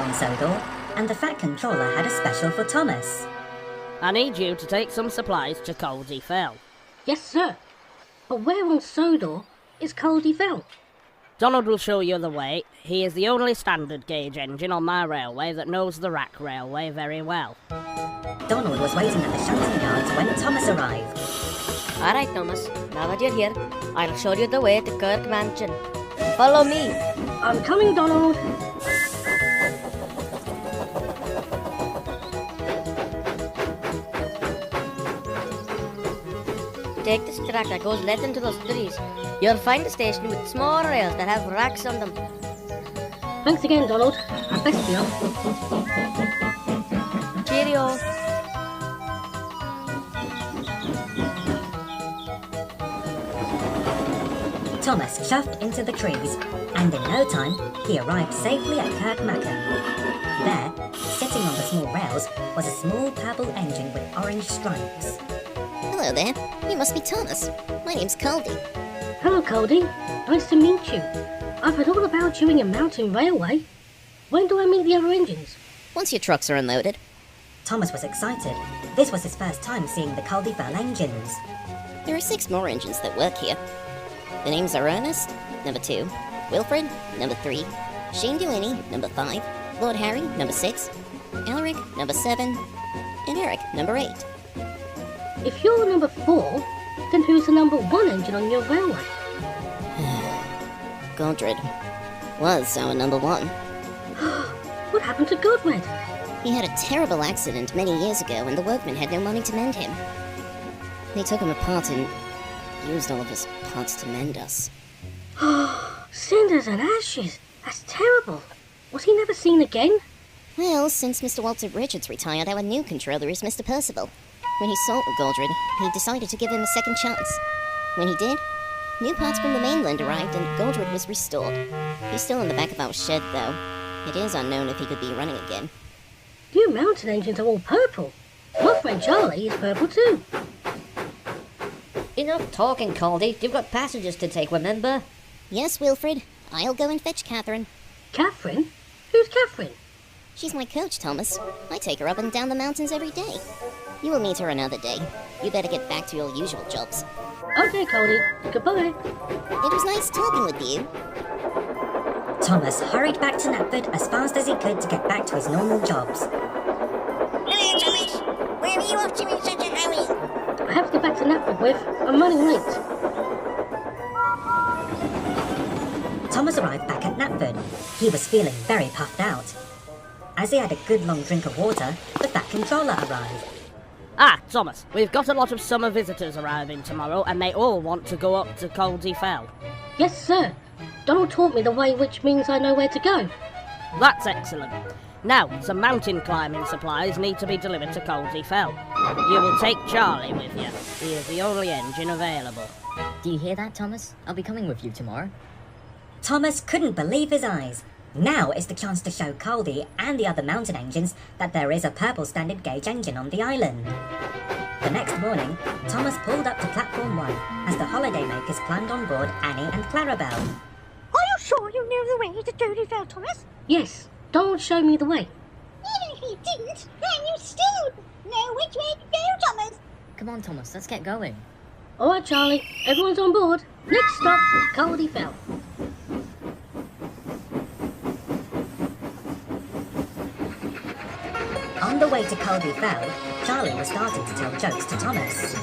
on Sodor, and the Fat Controller had a special for Thomas. I need you to take some supplies to Caldy Fell. Yes, sir. But where on Sodor is Caldy Fell? Donald will show you the way. He is the only standard gauge engine on my railway that knows the Rack Railway very well. Donald was waiting at the shunting yards when Thomas arrived. All right, Thomas. Now that you're here, I'll show you the way to Kirk Mansion. Follow me. I'm coming, Donald. Take this track that goes left into those trees. You'll find a station with small rails that have racks on them. Thanks again, Donald. I best be off. Cheerio. Thomas shoved into the trees, and in no time, he arrived safely at Kirkmacken. There, sitting on the small rails, was a small purple engine with orange stripes. Hello there. You must be Thomas. My name's Caldy. Hello, Caldy. Nice to meet you. I've heard all about you and your mountain railway. When do I meet the other engines? Once your trucks are unloaded. Thomas was excited. This was his first time seeing the Caldy Fell engines. There are 6 more engines that work here. The names are Ernest, number 2, Wilfred, number 3, Shane Delaney, number 5, Lord Harry, number 6, Alaric, number 7, and Eric, number 8. If you're number 4, then who's the number 1 engine on your railway? Godred was our number 1. What happened to Godred? He had a terrible accident many years ago and the workmen had no money to mend him. They took him apart and used all of his parts to mend us. Cinders and ashes. That's terrible. Was he never seen again? Well, since Mr. Walter Richards retired, our new controller is Mr. Percival. When he saw Godred, he decided to give him a second chance. When he did, new parts from the mainland arrived and Godred was restored. He's still in the back of our shed, though. It is unknown if he could be running again. You mountain engines are all purple. My friend Charlie is purple too. Enough talking, Caldy. You've got passengers to take, remember? Yes, Wilfred. I'll go and fetch Catherine. Catherine? Who's Catherine? She's my coach, Thomas. I take her up and down the mountains every day. You will meet her another day. You better get back to your usual jobs. Okay, Caldy. Goodbye. It was nice talking with you. Thomas hurried back to Knapford as fast as he could to get back to his normal jobs. Hello, Thomas. Where are you off to in such a hurry? I have to get back to Knapford, Whiff. I'm running late. Thomas arrived back at Knapford. He was feeling very puffed out. As he had a good long drink of water, the Fat Controller arrived. Ah, Thomas, we've got a lot of summer visitors arriving tomorrow and they all want to go up to Caldy Fell. Yes, sir. Donald taught me the way, which means I know where to go. That's excellent. Now, some mountain climbing supplies need to be delivered to Caldy Fell. You will take Charlie with you. He is the only engine available. Do you hear that, Thomas? I'll be coming with you tomorrow. Thomas couldn't believe his eyes. Now is the chance to show Caldy and the other mountain engines that there is a purple standard gauge engine on the island. The next morning, Thomas pulled up to platform 1 as the holidaymakers climbed on board Annie and Clarabelle. Are you sure you know the way to Caldy Fell, Thomas? Yes, Donald showed me the way. Even if he didn't, then you still know which way to go, Thomas. Come on, Thomas, let's get going. All right, Charlie. Everyone's on board. Next stop, Caldy Fell. On the way to Caldy Fell, Charlie was starting to tell jokes to Thomas.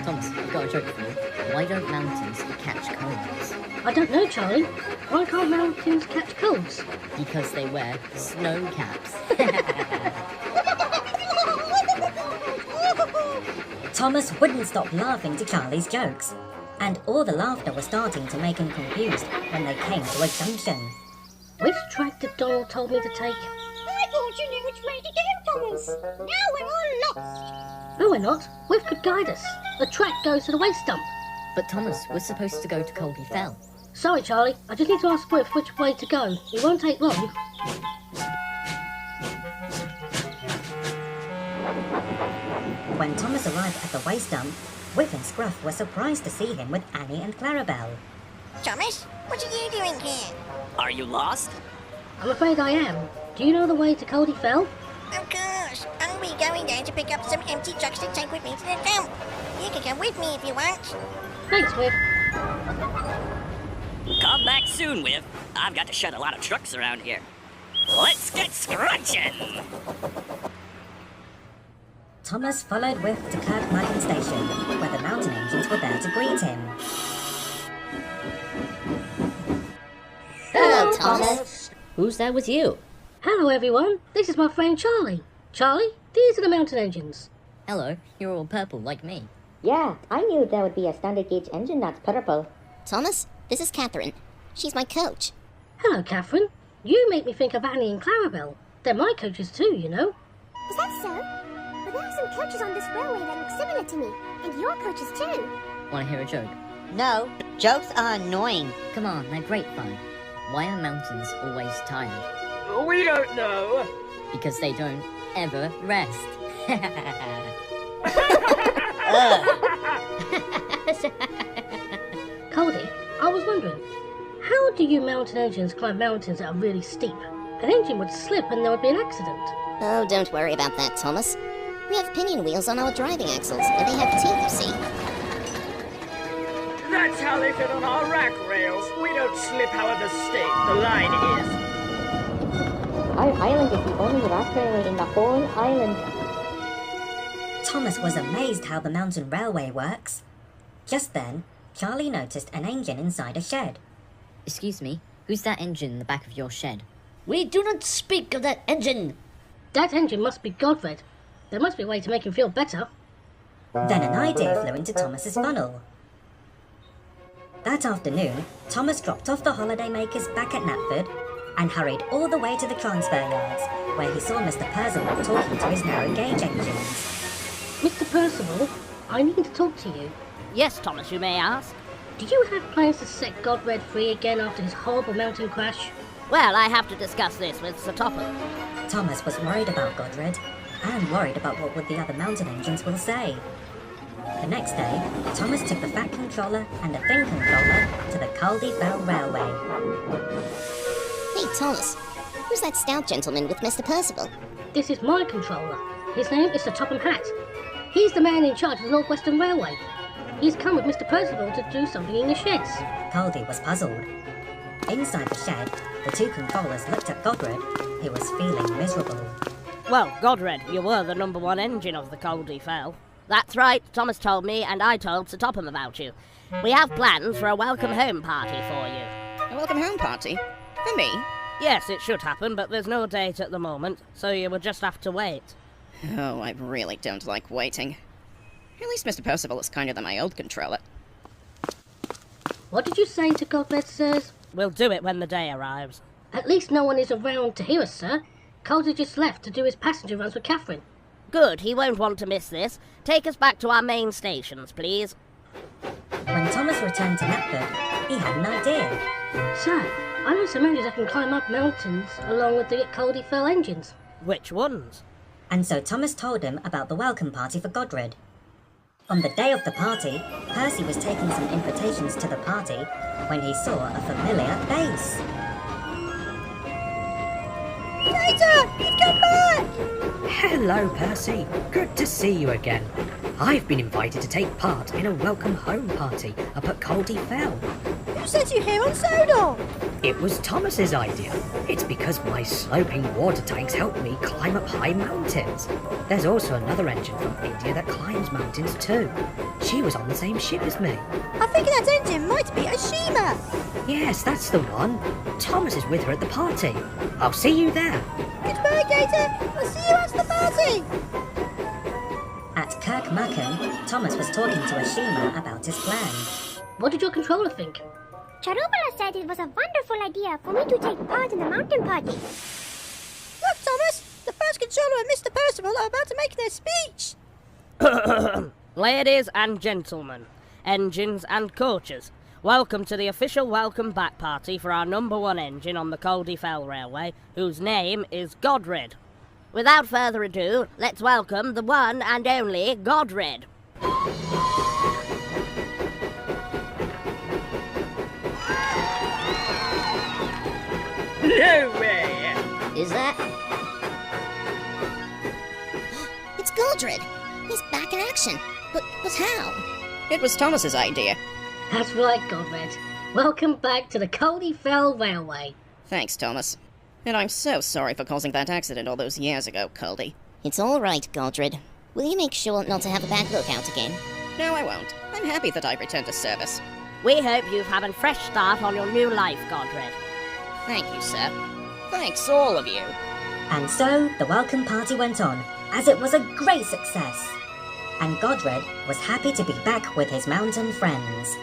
Thomas, I've got a joke for you. Why don't mountains catch colds? I don't know, Charlie. Why can't mountains catch colds? Because they wear snow caps. Thomas wouldn't stop laughing to Charlie's jokes, and all the laughter was starting to make him confused when they came to a junction. Which track did Donald told me to take? I thought you knew which way to go, Thomas. Now we're all lost. No, we're not. Whiff could guide us. The track goes to the waste dump. But Thomas, we're supposed to go to Caldy Fell. Sorry, Charlie. I just need to ask Whiff which way to go. It won't take long. When Thomas arrived at the waste dump, Whiff and Scruff were surprised to see him with Annie and Clarabelle. Thomas, what are you doing here? Are you lost? I'm afraid I am. Do do you know the way to Coldy Fell? Of course. I'll be going there to pick up some empty trucks to take with me to the dump. You can come with me if you want. Thanks, Whip. Come back soon, Whiff. I've got to shut a lot of trucks around here. Let's get scrunching! Thomas followed Whiff to Kirkmagan Station, where the mountain engines were there to greet him. Hello, Thomas. Who's there with you? Hello, everyone. This is my friend Charlie. Charlie, these are the mountain engines. Hello, you're all purple like me. Yeah, I knew there would be a standard gauge engine that's purple. Thomas, this is Catherine. She's my coach. Hello, Catherine. You make me think of Annie and Clarabelle. They're my coaches too, you know. Is that so? But there are some coaches on this railway that look similar to me, and your coaches too. Want to hear a joke? No, jokes are annoying. Come on, they're great fun. Why are mountains always tired? We don't know. Because they don't ever rest. Coldy, I was wondering, how do you mountain engines climb mountains that are really steep? An engine would slip and there would be an accident. Oh, don't worry about that, Thomas. We have pinion wheels on our driving axles, and they have teeth, you see. That's how they fit on our rack rails. We don't slip however steep the line is. Our island is the only rack railway in the whole island. Thomas was amazed how the mountain railway works. Just then, Charlie noticed an engine inside a shed. Excuse me, who's that engine in the back of your shed? We do not speak of that engine. That engine must be Godred. There must be a way to make him feel better. Then an idea flew into Thomas's funnel. That afternoon, Thomas dropped off the holidaymakers back at Knapford and hurried all the way to the transfer yards, where he saw Mr. Percival talking to his narrow gauge engines. Mr. Percival, I need to talk to you. Yes, Thomas, you may ask. Do you have plans to set Godred free again after his horrible mountain crash? Well, I have to discuss this with Sir Topham. Thomas was worried about Godred, and worried about what would the other mountain engines will say. The next day, Thomas took the Fat Controller and the Thin Controller to the Caldy Fell Railway. Hey, Thomas, who's that stout gentleman with Mr. Percival? This is my controller. His name is Sir Topham Hatt. He's the man in charge of the North Western Railway. He's come with Mr. Percival to do something in the sheds. Caldy was puzzled. Inside the shed, the two controllers looked at Godred, who was feeling miserable. Well, Godred, you were the number one engine of the Caldy Fell. That's right, Thomas told me and I told Sir Topham about you. We have plans for a welcome home party for you. A welcome home party? For me? Yes, it should happen, but there's no date at the moment, so you will just have to wait. Oh, I really don't like waiting. At least Mr. Percival is kinder than my old controller. What did you say to Godred, sirs? We'll do it when the day arrives. At least no one is around to hear us, sir. Calder just left to do his passenger runs with Catherine. Good, he won't want to miss this. Take us back to our main stations, please. When Thomas returned to Knapford, he had an idea. Sir, I know some engines that can climb up mountains along with the Caldy Fell engines. Which ones? And so Thomas told him about the welcome party for Godred. On the day of the party, Percy was taking some invitations to the party when he saw a familiar face. Peter, you've come back! Hello, Percy. Good to see you again. I've been invited to take part in a welcome home party up at Caldy Fell. Who sent you here on Sodor? It was Thomas's idea. It's because my sloping water tanks help me climb up high mountains. There's also another engine from India that climbs mountains too. She was on the same ship as me. I think that engine might be a Shima. Yes, that's the one. Thomas is with her at the party. I'll see you there. Goodbye, Gator. I'll see you at the party. At Kirkmagan, Thomas was talking to Ashima about his plan. What did your controller think? Charubala said it was a wonderful idea for me to take part in the mountain party. Look, Thomas, the first controller and Mr. Percival are about to make their speech. Ladies and gentlemen, engines and coaches, welcome to the official welcome back party for our number one engine on the Caldy Fell Railway, whose name is Godred. Without further ado, let's welcome the one and only Godred. No way! Is that? It's Godred. He's back in action. But how? It was Thomas's idea. That's right, Godred. Welcome back to the Coldy Fell Railway. Thanks, Thomas. And I'm so sorry for causing that accident all those years ago, Coldy. It's all right, Godred. Will you make sure not to have a bad look out again? No, I won't. I'm happy that I've returned to service. We hope you've had a fresh start on your new life, Godred. Thank you, sir. Thanks, all of you. And so the welcome party went on, as it was a great success. And Godred was happy to be back with his mountain friends.